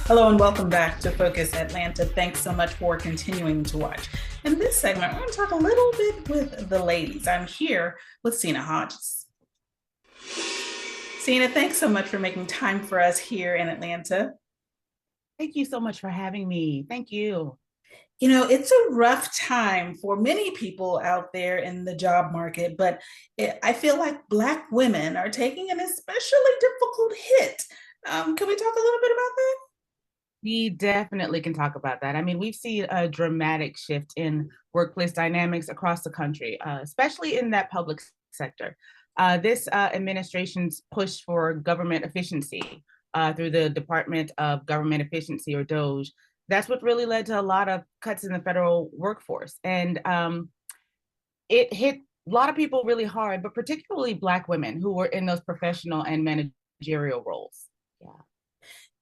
Hello and welcome back to Focus Atlanta. Thanks so much for continuing to watch. In this segment, we're going to talk a little bit with the ladies. I'm here with Sina Hodges. Sina, thanks so much for making time for us here in Atlanta. Thank you so much for having me. Thank you. You know, it's a rough time for many people out there in the job market, but I feel like Black women are taking an especially difficult hit. Can we talk a little bit about that? We definitely can talk about that. I mean, we've seen a dramatic shift in workplace dynamics across the country, especially in that public sector. This administration's push for government efficiency through the Department of Government Efficiency, or DOGE, that's what really led to a lot of cuts in the federal workforce. And it hit a lot of people really hard, but particularly Black women who were in those professional and managerial roles. Yeah.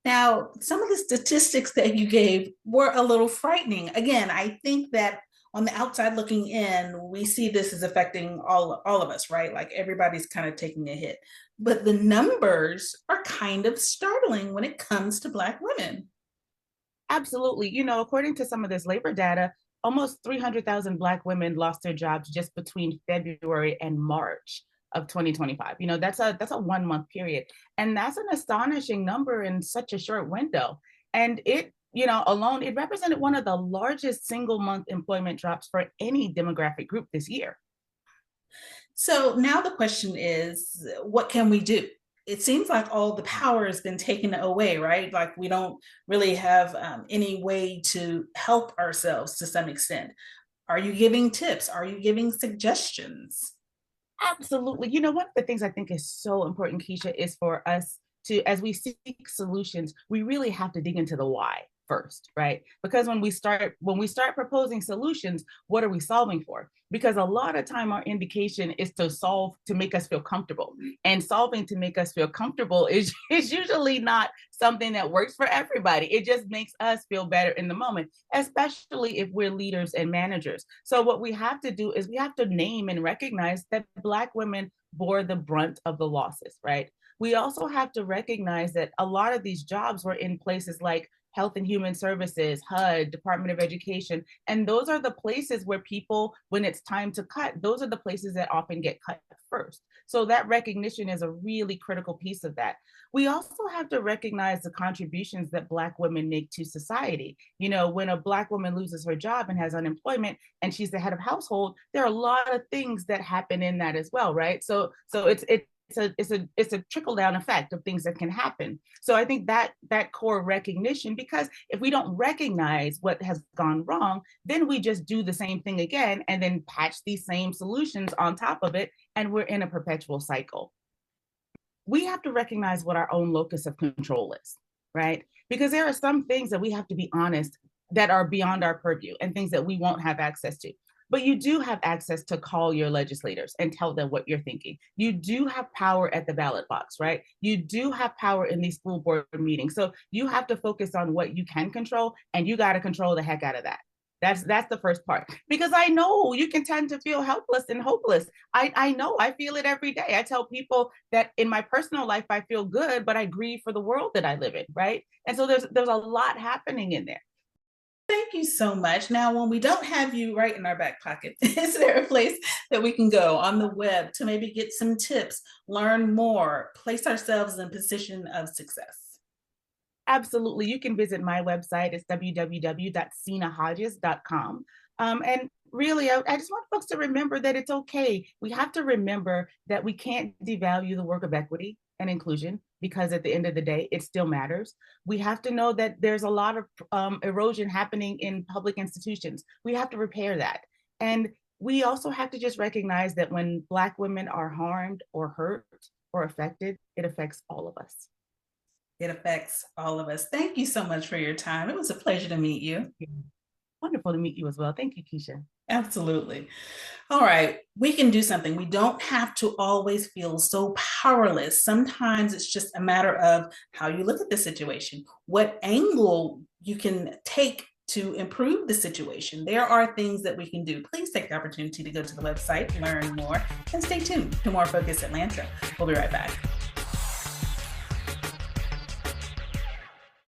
Now, some of the statistics that you gave were a little frightening. Again, I think that on the outside looking in, we see this as affecting all of us, right? Like everybody's kind of taking a hit. But the numbers are kind of startling when it comes to Black women. Absolutely. According to some of this labor data, almost 300,000 Black women lost their jobs just between February and March of 2025. That's a 1 month period. And that's an astonishing number in such a short window. And alone, it represented one of the largest single month employment drops for any demographic group this year. So now the question is, what can we do? It seems like all the power has been taken away, right? Like we don't really have any way to help ourselves to some extent. Are you giving tips? Are you giving suggestions? Absolutely. One of the things I think is so important, Keisha, is for us to, as we seek solutions, we really have to dig into the why first, right? Because when we start proposing solutions, what are we solving for? Because a lot of time our indication is to solve to make us feel comfortable. And solving to make us feel comfortable is usually not something that works for everybody. It just makes us feel better in the moment, especially if we're leaders and managers. So what we have to do is we have to name and recognize that Black women bore the brunt of the losses, right? We also have to recognize that a lot of these jobs were in places like Health and Human Services, HUD, Department of Education. And those are the places where people, when it's time to cut, those are the places that often get cut first. So that recognition is a really critical piece of that. We also have to recognize the contributions that Black women make to society. When a Black woman loses her job and has unemployment and she's the head of household, there are a lot of things that happen in that as well, right? So it's a trickle down effect of things that can happen. So I think that core recognition, because if we don't recognize what has gone wrong, then we just do the same thing again and then patch these same solutions on top of it, and we're in a perpetual cycle. We have to recognize what our own locus of control is, right? Because there are some things that we have to be honest that are beyond our purview and things that we won't have access to. But you do have access to call your legislators and tell them what you're thinking. You do have power at the ballot box, right? You do have power in these school board meetings. So you have to focus on what you can control, and you got to control the heck out of that. That's the first part, because I know you can tend to feel helpless and hopeless. I know, I feel it every day. I tell people that in my personal life I feel good, but I grieve for the world that I live in, right? And so there's a lot happening in there. Thank you so much. Now, when we don't have you right in our back pocket, is there a place that we can go on the web to maybe get some tips, learn more, place ourselves in a position of success? Absolutely. You can visit my website. It's www.sinahodges.com. And really, I just want folks to remember that it's okay. We have to remember that we can't devalue the work of equity and inclusion, because at the end of the day, it still matters. We have to know that there's a lot of erosion happening in public institutions. We have to repair that. And we also have to just recognize that when Black women are harmed or hurt or affected, it affects all of us. It affects all of us. Thank you so much for your time. It was a pleasure to meet you. Wonderful to meet you as well. Thank you, Keisha. Absolutely. All right, we can do something. We don't have to always feel so powerless. Sometimes it's just a matter of how you look at the situation, what angle you can take to improve the situation. There are things that we can do. Please take the opportunity to go to the website, learn more, and stay tuned to more Focus Atlanta. We'll be right back.